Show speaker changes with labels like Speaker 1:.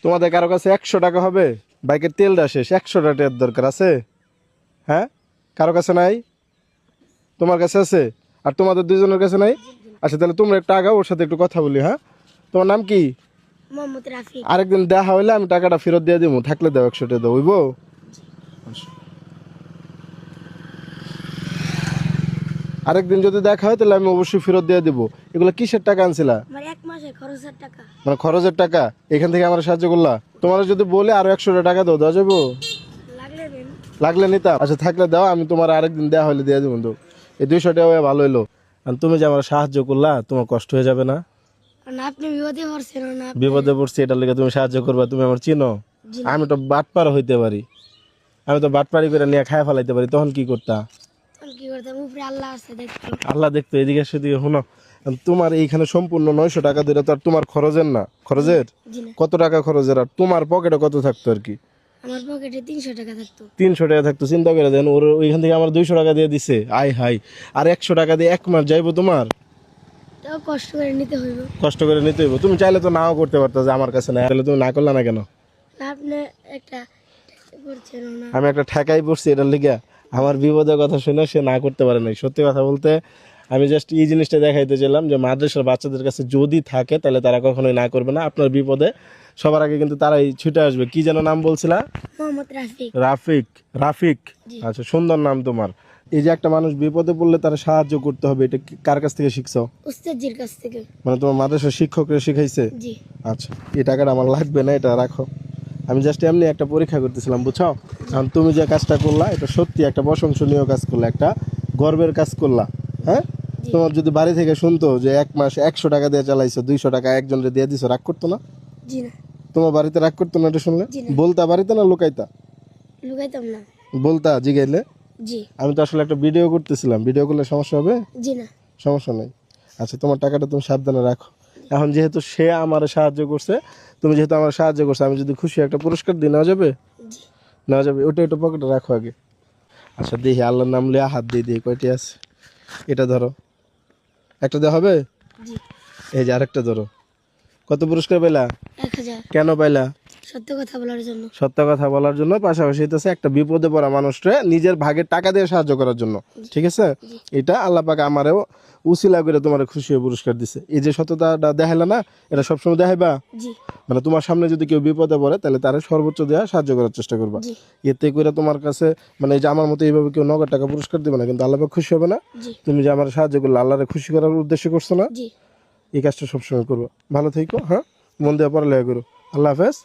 Speaker 1: তোমাদের কারো কাছে 100 টাকা হবে? বাইকের তেলটা শেষ, 100 টাকার দরকার আছে? হ্যাঁ, কারো কাছে নাই? তোমার কাছে আছে? আর তোমাদের দুইজনের কাছে নাই? আচ্ছা তাহলে তোমরা একটু আগাও, ওর সাথে একটু কথা বলি। হ্যাঁ, তোমার নাম কি?
Speaker 2: মোহাম্মদ রাফি।
Speaker 1: আরেকদিন দেখা হইলে আমি টাকাটা ফেরত দিয়ে দিব, থাকলে দাও 100 টাকা দাও, হইব? আরেকদিন যদি দেখা হয় তাহলে আমি অবশ্যই ফেরত দিয়ে দিব। এগুলো কিসের টাকা আনছিলা?
Speaker 2: আমার এক মাসে খরচের টাকা।
Speaker 1: মানে খরচের টাকা, এখান থেকে আমার সাহায্য করলা। তোমার যদি বলে আরো 100 টাকা দাও, দেওয়া যাবো?
Speaker 2: লাগলে দেন।
Speaker 1: লাগলে নিতাম। আচ্ছা থাকলে দাও, আমি তোমার আরেকদিন দেওয়া হলে দিয়ে দেবো। তো এই 200 টাকা ভালো হইলো। আর তুমি যে আমার সাহায্য করলা, তোমার কষ্ট হয়ে যাবে না?
Speaker 2: কারণ আপনি বিপদে পড়ছেন না।
Speaker 1: বিপদে পড়ছি এটার লেগে তুমি সাহায্য করবা? তুমি আমার চিনো?
Speaker 2: জি।
Speaker 1: আমি তো বাটপার হইতে পারি, আমি তো বাটপারি করে নিয়ে খায় ফেলাইতে পারি, তখন কি করতা?
Speaker 2: তখন কি করতাম? উপরে আল্লাহ আছে, দেখতো।
Speaker 1: আল্লাহ দেখতো, এদিকে সেদিকে শুনো। তোমার এইখানে সম্পূর্ণ 900 টাকা দিলে তো আর তোমার খরচের না? খরচের
Speaker 2: জি না।
Speaker 1: কত টাকা খরচের? আর তোমার পকেটে কত থাকতো আর কি?
Speaker 2: আমার পকেটে 300 টাকা থাকতো।
Speaker 1: 300 টাকা থাকতো। চিন্তা করে দেন, ওর ওইখান থেকে আমার 200 টাকা দিয়ে দিছে। আয় হাই, আর 100 টাকা দিয়ে 1 মাস যাইবো তোমার?
Speaker 2: তাও কষ্ট করে নিতে হইব।
Speaker 1: কষ্ট করে নিতে হইব। তুমি চাইলে তো নাও করতে পারতো যে আমার কাছে নাই, তাহলে তুমি না করলা না কেন?
Speaker 2: না, আপনি একটা করছেন না।
Speaker 1: আমি একটা ঠেকাই পড়ছি এটার লিগে। আমার বিপদের কথা শুনে সে না করতে পারে নাই। সত্যি কথা বলতে আমি জাস্ট এই জিনিসটা দেখাইতে চাইলাম যে মাদ্রাসার বাচ্চাদের কাছে যদি থাকে তাহলে তারা কখনোই না করবে না। আপনার বিপদে সবার আগে কিন্তু তারাই ছুটে আসবে। কি যেন নাম বলছিলা?
Speaker 2: মোহাম্মদ রাফি।
Speaker 1: রাফিক। রাফিক,
Speaker 2: জি।
Speaker 1: আচ্ছা সুন্দর নাম তোমার। এই যে একটা মানুষ বিপদে পড়লে তারা সাহায্য করতে হবে, এটা কার কাছ থেকে শিখছো?
Speaker 2: উস্তাদজির কাছ থেকে।
Speaker 1: মানে তোমার মাদ্রাসার শিক্ষকরা শিখাইছে?
Speaker 2: জি।
Speaker 1: আচ্ছা, এই টাকাটা আমার লাগবে না, এটা রাখো। আমি জাস্ট এমনি একটা পরীক্ষা করতেছিলাম, বুঝছো? কারণ তুমি যে কাজটা করলা এটা সত্যি একটা প্রশংসনীয় কাজ করলা, একটা গর্বের কাজ করলা। হ্যাঁ,
Speaker 2: জি।
Speaker 1: তোমার যদি বাড়ি থেকে শুনতো যে 1 মাস 100 টাকা দিয়ে চালাইছো, 200 টাকা একজনকে দিয়ে দিছো, রাগ করতো না?
Speaker 2: জি না।
Speaker 1: তোমার বাড়িতে রাগ করতো না এটা শুনলে?
Speaker 2: জি না।
Speaker 1: বলতা বাড়িতে না লুকাইতা?
Speaker 2: লুকাইতাম না।
Speaker 1: বলতা জিগাইলে?
Speaker 2: জি।
Speaker 1: আমি তো আসলে একটা ভিডিও করতেছিলাম, ভিডিও করলে সমস্যা হবে?
Speaker 2: জি না।
Speaker 1: সমস্যা নেই। আচ্ছা তোমার টাকাটা তুমি সাবধানে রাখো। এখন যেহেতু সে আমার সাহায্য করছে, তুমি যেহেতু আমার সাহায্য করছো, আমি যদি খুশি একটা পুরস্কার দিই, নেওয়া যাবে?
Speaker 2: জি।
Speaker 1: নেওয়া যাবে। ওটা একটু পকেটে রাখো আগে। আচ্ছা দেখি, আল্লাহর নাম লিয়া হাত দিয়ে দিয়ে কয়টি আছে। এটা ধরো, একটা দেওয়া হবে?
Speaker 2: জি।
Speaker 1: এই যে আরেকটা ধরো। কত পুরস্কার পাইলা?
Speaker 2: 1000।
Speaker 1: কেন পাইলা?
Speaker 2: সত্য কথা বলার জন্য।
Speaker 1: সত্য কথা বলার জন্য, পাশাপাশি হইতেছে একটা বিপদে পড়া মানুষকে নিজের ভাগের টাকা দিয়ে সাহায্য করার জন্য। ঠিক আছে? এটা আল্লাহ পাক আমারেও উসিলা করে তোমার খুশি হয়ে পুরস্কার দিছে। এই যে সততাটা দেখাইলা না, এটা সবসময় দেখাইবা।
Speaker 2: জি।
Speaker 1: মানে তোমার সামনে যদি কেউ বিপদে পড়ে তাহলে তারা সর্বোচ্চ দেওয়া সাহায্য করার চেষ্টা করবা।
Speaker 2: জি।
Speaker 1: এতে করে তোমার কাছে মানে এই যে আমার মতো এইভাবে কেউ নগদ টাকা পুরস্কার দিবে না, কিন্তু আল্লাহ পাক খুশি হবে না?
Speaker 2: জি।
Speaker 1: তুমি যে আমার সাহায্য করলে, আল্লাহরে খুশি করার উদ্দেশ্যে করছো না?
Speaker 2: জি।
Speaker 1: এই কাজটা সবসময় করবো। ভালো থেকো। হ্যাঁ, মন দিয়ে পড়ালেখা করো। আল্লাহ হাফেজ।